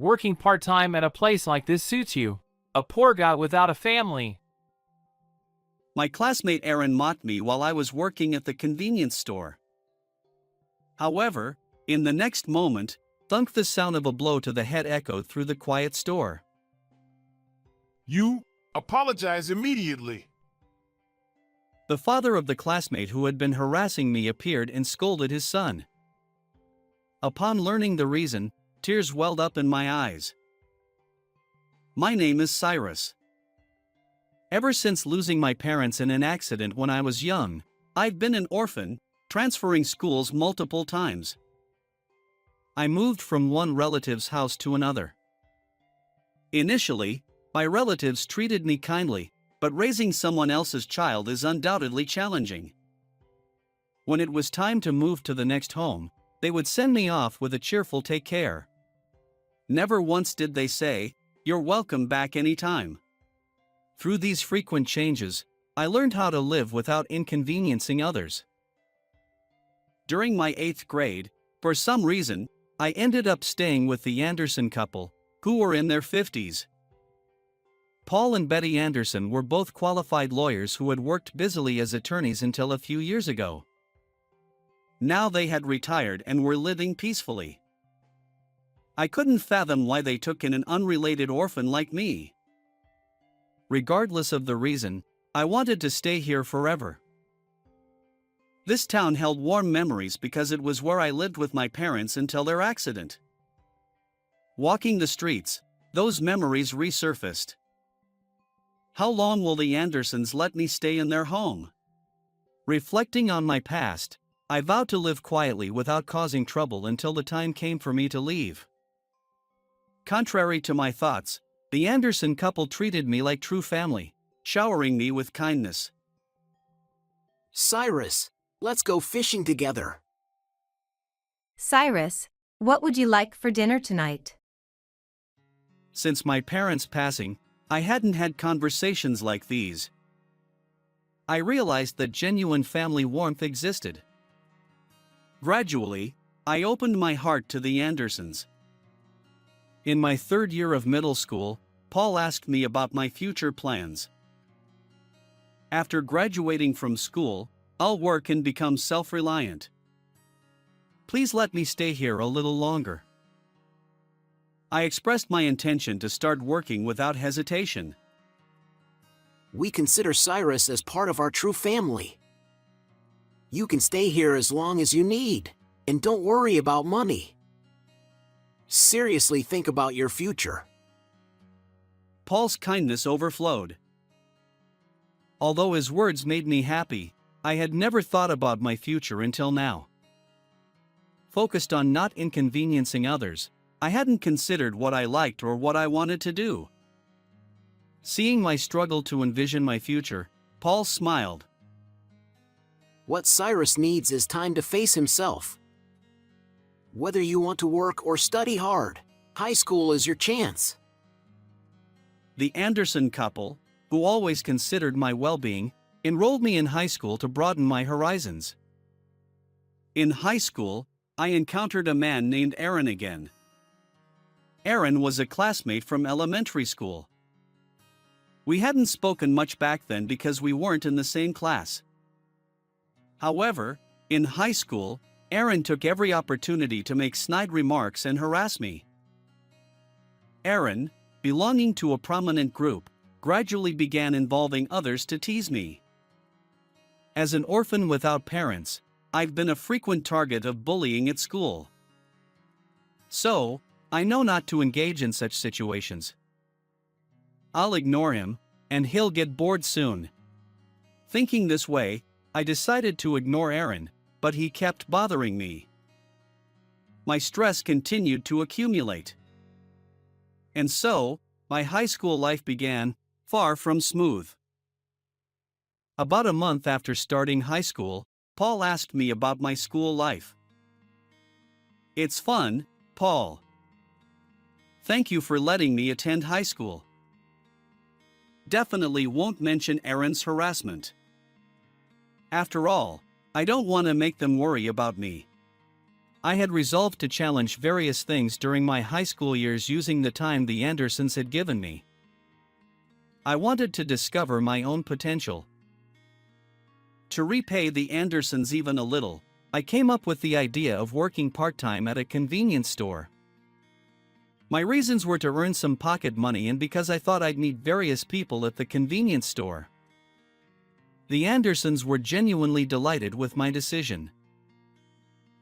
Working part-time at a place like this suits you. A poor guy without a family. My classmate Aaron mocked me while I was working at the convenience store. However, in the next moment, thunk, the sound of a blow to the head echoed through the quiet store. You apologize immediately. The father of the classmate who had been harassing me appeared and scolded his son. Upon learning the reason, tears welled up in my eyes. My name is Cyrus. Ever since losing my parents in an accident when I was young, I've been an orphan, transferring schools multiple times. I moved from one relative's house to another. Initially, my relatives treated me kindly, but raising someone else's child is undoubtedly challenging. When it was time to move to the next home, they would send me off with a cheerful "take care." Never once did they say, "You're welcome back anytime." Through these frequent changes, I learned how to live without inconveniencing others. During my 8th grade, for some reason, I ended up staying with the Anderson couple, who were in their 50s. Paul and Betty Anderson were both qualified lawyers who had worked busily as attorneys until a few years ago. Now they had retired and were living peacefully. I couldn't fathom why they took in an unrelated orphan like me. Regardless of the reason, I wanted to stay here forever. This town held warm memories because it was where I lived with my parents until their accident. Walking the streets, those memories resurfaced. How long will the Andersons let me stay in their home? Reflecting on my past, I vowed to live quietly without causing trouble until the time came for me to leave. Contrary to my thoughts, the Anderson couple treated me like true family, showering me with kindness. Cyrus, let's go fishing together. Cyrus, what would you like for dinner tonight? Since my parents' passing, I hadn't had conversations like these. I realized that genuine family warmth existed. Gradually, I opened my heart to the Andersons. In my 3rd year of middle school, Paul asked me about my future plans. After graduating from school, I'll work and become self-reliant. Please let me stay here a little longer. I expressed my intention to start working without hesitation. We consider Cyrus as part of our true family. You can stay here as long as you need, and don't worry about money. Seriously, think about your future. Paul's kindness overflowed. Although his words made me happy, I had never thought about my future until now. Focused on not inconveniencing others, I hadn't considered what I liked or what I wanted to do. Seeing my struggle to envision my future, Paul smiled. What Cyrus needs is time to face himself. Whether you want to work or study hard, high school is your chance. The Anderson couple, who always considered my well-being, enrolled me in high school to broaden my horizons. In high school, I encountered a man named Aaron again. Aaron was a classmate from elementary school. We hadn't spoken much back then because we weren't in the same class. However, in high school, Aaron took every opportunity to make snide remarks and harass me. Aaron, belonging to a prominent group, gradually began involving others to tease me. As an orphan without parents, I've been a frequent target of bullying at school. So, I know not to engage in such situations. I'll ignore him, and he'll get bored soon. Thinking this way, I decided to ignore Aaron, but he kept bothering me. My stress continued to accumulate. And so, my high school life began, far from smooth. About a month after starting high school, Paul asked me about my school life. It's fun, Paul. Thank you for letting me attend high school. Definitely won't mention Aaron's harassment. After all, I don't want to make them worry about me. I had resolved to challenge various things during my high school years using the time the Andersons had given me. I wanted to discover my own potential. To repay the Andersons even a little, I came up with the idea of working part-time at a convenience store. My reasons were to earn some pocket money and because I thought I'd meet various people at the convenience store. The Andersons were genuinely delighted with my decision.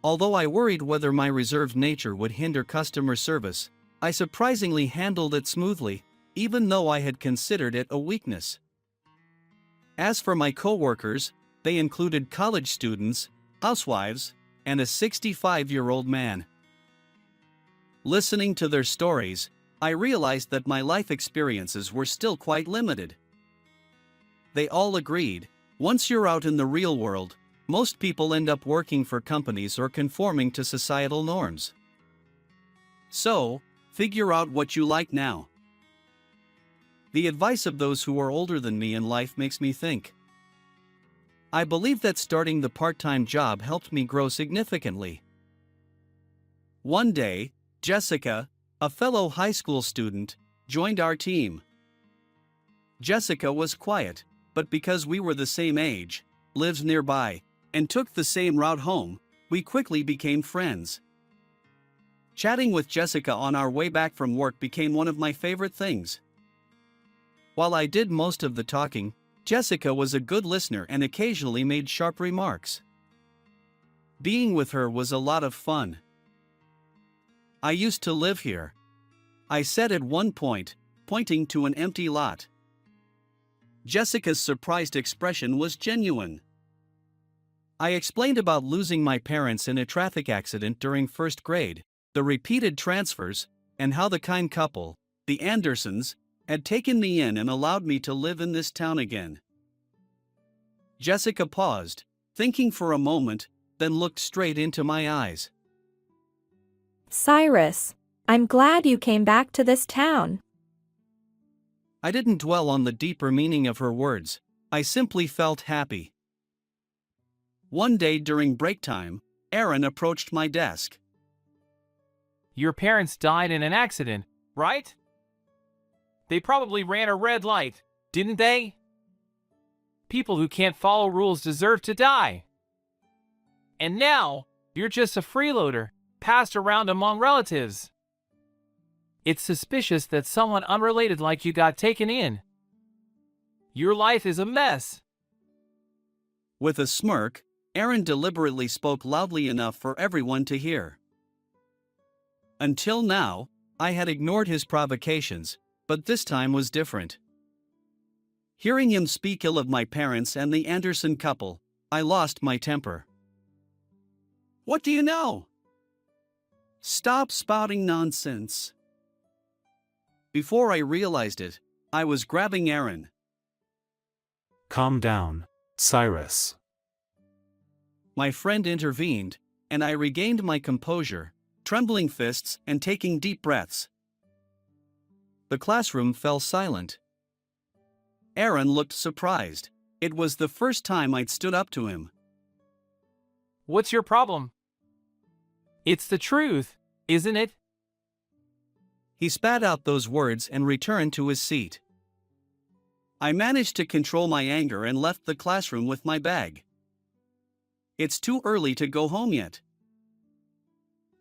Although I worried whether my reserved nature would hinder customer service, I surprisingly handled it smoothly, even though I had considered it a weakness. As for my co-workers, they included college students, housewives, and a 65-year-old man. Listening to their stories, I realized that my life experiences were still quite limited. They all agreed, once you're out in the real world, most people end up working for companies or conforming to societal norms. So, figure out what you like now. The advice of those who are older than me in life makes me think. I believe that starting the part-time job helped me grow significantly. One day, Jessica, a fellow high school student, joined our team. Jessica was quiet, but because we were the same age, lived nearby, and took the same route home, we quickly became friends. Chatting with Jessica on our way back from work became one of my favorite things. While I did most of the talking, Jessica was a good listener and occasionally made sharp remarks. Being with her was a lot of fun. I used to live here, I said at one point, pointing to an empty lot. Jessica's surprised expression was genuine. I explained about losing my parents in a traffic accident during first grade, the repeated transfers, and how the kind couple, the Andersons, had taken me in and allowed me to live in this town again. Jessica paused, thinking for a moment, then looked straight into my eyes. Cyrus, I'm glad you came back to this town. I didn't dwell on the deeper meaning of her words, I simply felt happy. One day during break time, Aaron approached my desk. Your parents died in an accident, right? They probably ran a red light, didn't they? People who can't follow rules deserve to die. And now, you're just a freeloader, passed around among relatives. It's suspicious that someone unrelated like you got taken in. Your life is a mess. With a smirk, Aaron deliberately spoke loudly enough for everyone to hear. Until now, I had ignored his provocations, but this time was different. Hearing him speak ill of my parents and the Anderson couple, I lost my temper. What do you know? Stop spouting nonsense. Before I realized it, I was grabbing Aaron. Calm down, Cyrus. My friend intervened, and I regained my composure, trembling fists and taking deep breaths. The classroom fell silent. Aaron looked surprised. It was the first time I'd stood up to him. What's your problem? It's the truth, isn't it? He spat out those words and returned to his seat. I managed to control my anger and left the classroom with my bag. It's too early to go home yet.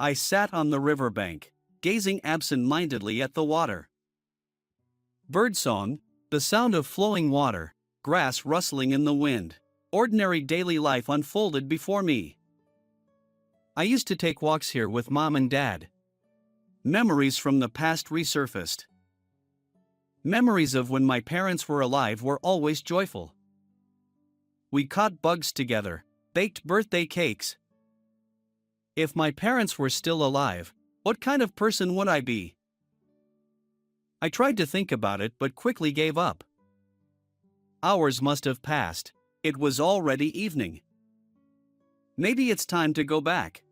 I sat on the riverbank, gazing absent-mindedly at the water. Birdsong, the sound of flowing water, grass rustling in the wind, ordinary daily life unfolded before me. I used to take walks here with Mom and Dad. Memories from the past resurfaced. Memories of when my parents were alive were always joyful. We caught bugs together, baked birthday cakes. If my parents were still alive, what kind of person would I be? I tried to think about it but quickly gave up. Hours must have passed. It was already evening. Maybe it's time to go back.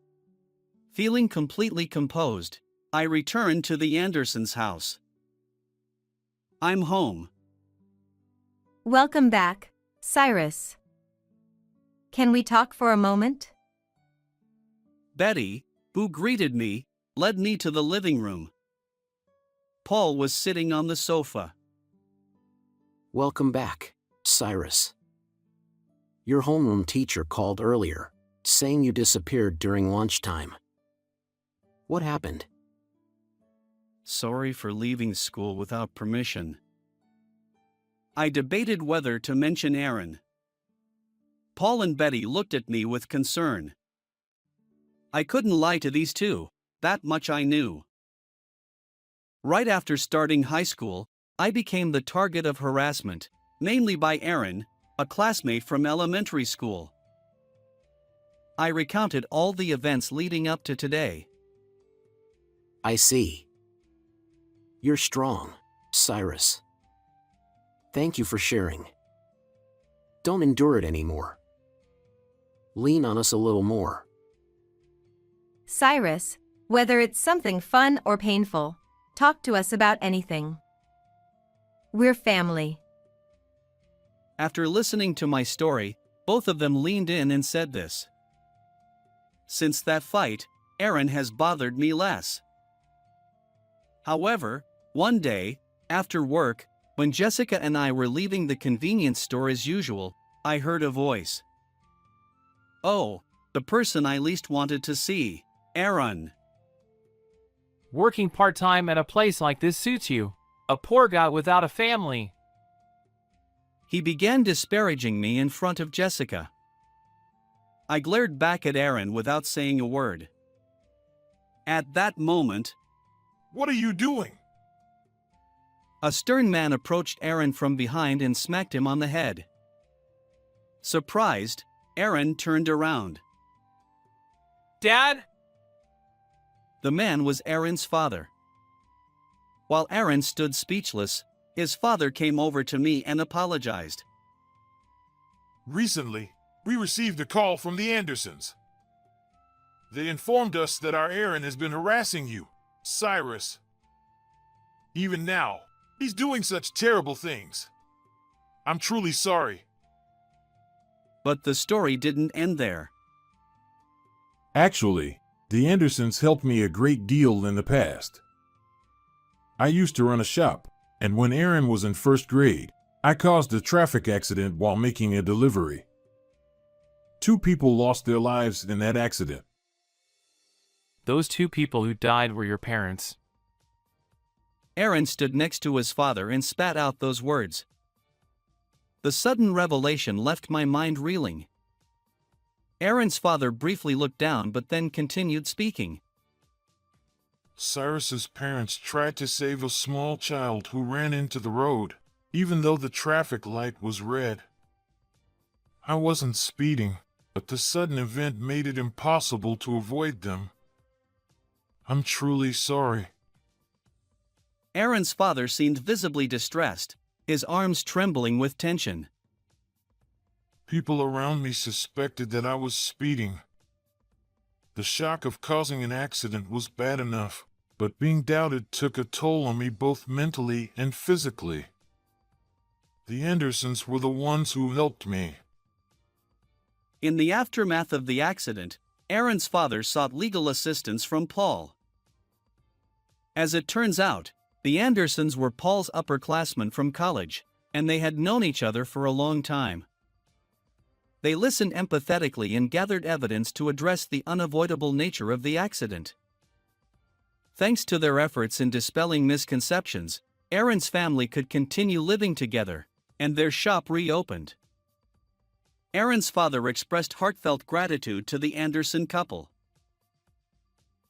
Feeling completely composed, I returned to the Andersons' house. I'm home. Welcome back, Cyrus. Can we talk for a moment? Betty, who greeted me, led me to the living room. Paul was sitting on the sofa. Welcome back, Cyrus. Your homeroom teacher called earlier, saying you disappeared during lunchtime. What happened? Sorry for leaving school without permission. I debated whether to mention Aaron. Paul and Betty looked at me with concern. I couldn't lie to these two, that much I knew. Right after starting high school, I became the target of harassment, mainly by Aaron, a classmate from elementary school. I recounted all the events leading up to today. I see. You're strong, Cyrus. Thank you for sharing. Don't endure it anymore. Lean on us a little more. Cyrus, whether it's something fun or painful, talk to us about anything. We're family. After listening to my story, both of them leaned in and said this. Since that fight, Aaron has bothered me less. However, one day, after work, when Jessica and I were leaving the convenience store as usual, I heard a voice. Oh, the person I least wanted to see, Aaron. Working part-time at a place like this suits you. A poor guy without a family. He began disparaging me in front of Jessica. I glared back at Aaron without saying a word. At that moment, What are you doing? a stern man approached Aaron from behind and smacked him on the head. Surprised, Aaron turned around. Dad? The man was Aaron's father. While Aaron stood speechless, his father came over to me and apologized. Recently, we received a call from the Andersons. They informed us that our Aaron has been harassing you, Cyrus. Even now, he's doing such terrible things. I'm truly sorry. But the story didn't end there. Actually, the Andersons helped me a great deal in the past. I used to run a shop, and when Aaron was in first grade, I caused a traffic accident while making a delivery. 2 people lost their lives in that accident. Those 2 people who died were your parents. Aaron stood next to his father and spat out those words. The sudden revelation left my mind reeling. Aaron's father briefly looked down but then continued speaking. Cyrus's parents tried to save a small child who ran into the road, even though the traffic light was red. I wasn't speeding, but the sudden event made it impossible to avoid them. I'm truly sorry. Aaron's father seemed visibly distressed, his arms trembling with tension. People around me suspected that I was speeding. The shock of causing an accident was bad enough, but being doubted took a toll on me both mentally and physically. The Andersons were the ones who helped me. In the aftermath of the accident, Aaron's father sought legal assistance from Paul. As it turns out, the Andersons were Paul's upperclassmen from college, and they had known each other for a long time. They listened empathetically and gathered evidence to address the unavoidable nature of the accident. Thanks to their efforts in dispelling misconceptions, Aaron's family could continue living together, and their shop reopened. Aaron's father expressed heartfelt gratitude to the Anderson couple.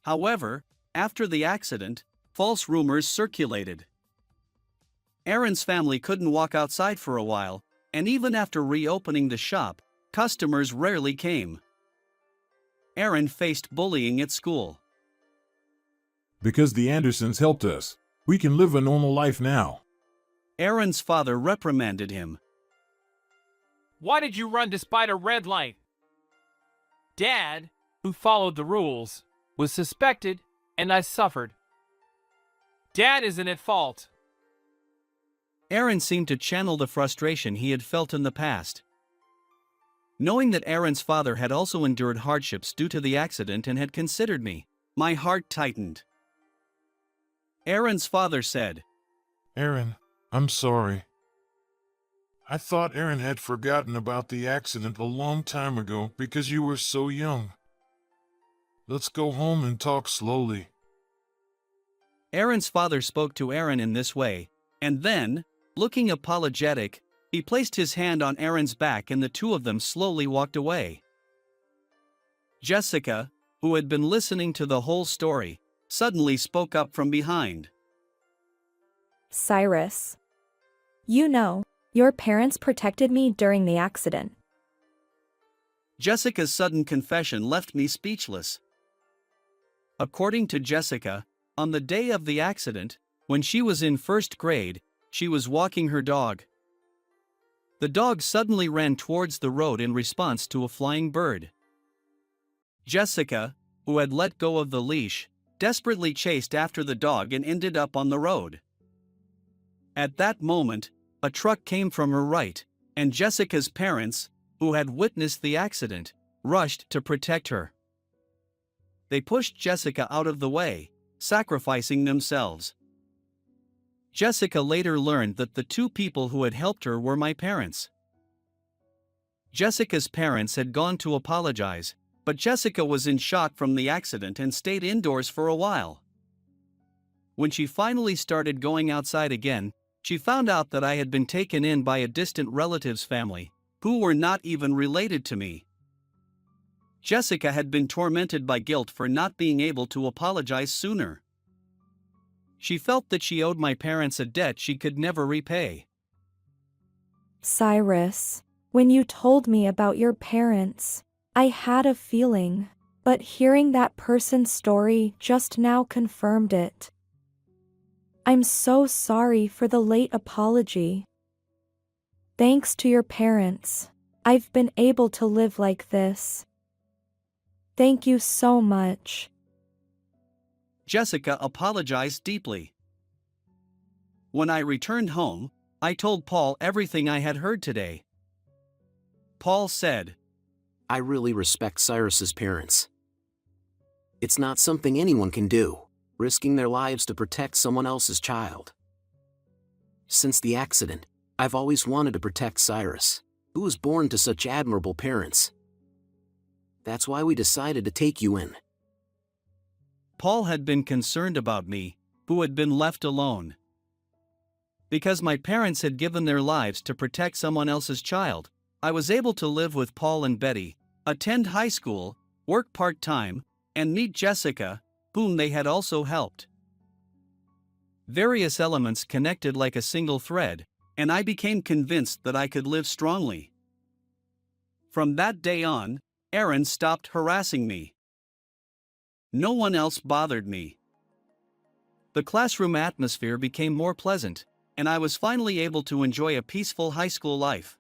However, after the accident, false rumors circulated. Aaron's family couldn't walk outside for a while, and even after reopening the shop, customers rarely came. Aaron faced bullying at school. Because the Andersons helped us, we can live a normal life now. Aaron's father reprimanded him. Why did you run despite a red light? Dad, who followed the rules, was suspected, and I suffered. Dad isn't at fault. Aaron seemed to channel the frustration he had felt in the past. Knowing that Aaron's father had also endured hardships due to the accident and had considered me, My heart tightened. Aaron's father said, Aaron, I'm sorry. I thought Aaron had forgotten about the accident a long time ago because you were so young. Let's go home and talk slowly. Aaron's father spoke to Aaron in this way, and then, looking apologetic, he placed his hand on Aaron's back and the two of them slowly walked away. Jessica, who had been listening to the whole story, suddenly spoke up from behind. Cyrus. You know, your parents protected me during the accident. Jessica's sudden confession left me speechless. According to Jessica, on the day of the accident, when she was in first grade, she was walking her dog. The dog suddenly ran towards the road in response to a flying bird. Jessica, who had let go of the leash, desperately chased after the dog and ended up on the road. At that moment, a truck came from her right, and Jessica's parents, who had witnessed the accident, rushed to protect her. They pushed Jessica out of the way, sacrificing themselves. Jessica later learned that the two people who had helped her were my parents. Jessica's parents had gone to apologize, but Jessica was in shock from the accident and stayed indoors for a while. When she finally started going outside again, she found out that I had been taken in by a distant relative's family, who were not even related to me. Jessica had been tormented by guilt for not being able to apologize sooner. She felt that she owed my parents a debt she could never repay. Cyrus, when you told me about your parents, I had a feeling, but hearing that person's story just now confirmed it. I'm so sorry for the late apology. Thanks to your parents, I've been able to live like this. Thank you so much. Jessica apologized deeply. When I returned home, I told Paul everything I had heard today. Paul said, I really respect Cyrus's parents. It's not something anyone can do, risking their lives to protect someone else's child. Since the accident, I've always wanted to protect Cyrus, who was born to such admirable parents. That's why we decided to take you in. Paul had been concerned about me, who had been left alone. Because my parents had given their lives to protect someone else's child, I was able to live with Paul and Betty, attend high school, work part-time, and meet Jessica, whom they had also helped. Various elements connected like a single thread, and I became convinced that I could live strongly. From that day on, Aaron stopped harassing me. No one else bothered me. The classroom atmosphere became more pleasant, and I was finally able to enjoy a peaceful high school life.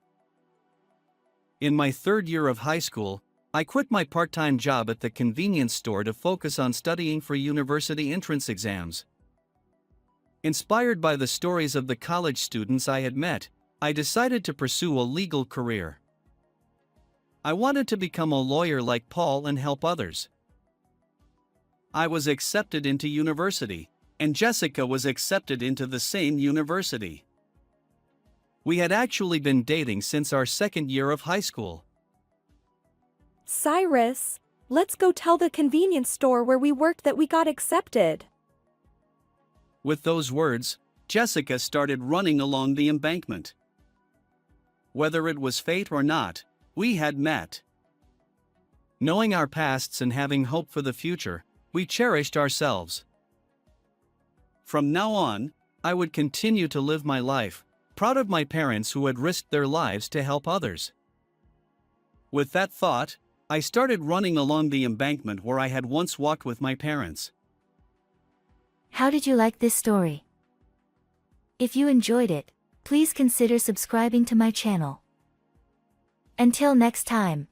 In my third year of high school, I quit my part-time job at the convenience store to focus on studying for university entrance exams. Inspired by the stories of the college students I had met, I decided to pursue a legal career. I wanted to become a lawyer like Paul and help others. I was accepted into university, and Jessica was accepted into the same university. We had actually been dating since our second year of high school. Cyrus, let's go tell the convenience store where we worked that we got accepted. With those words, Jessica started running along the embankment. Whether it was fate or not, we had met. Knowing our pasts and having hope for the future, we cherished ourselves. From now on, I would continue to live my life, proud of my parents who had risked their lives to help others. With that thought, I started running along the embankment where I had once walked with my parents. How did you like this story? If you enjoyed it, please consider subscribing to my channel. Until next time.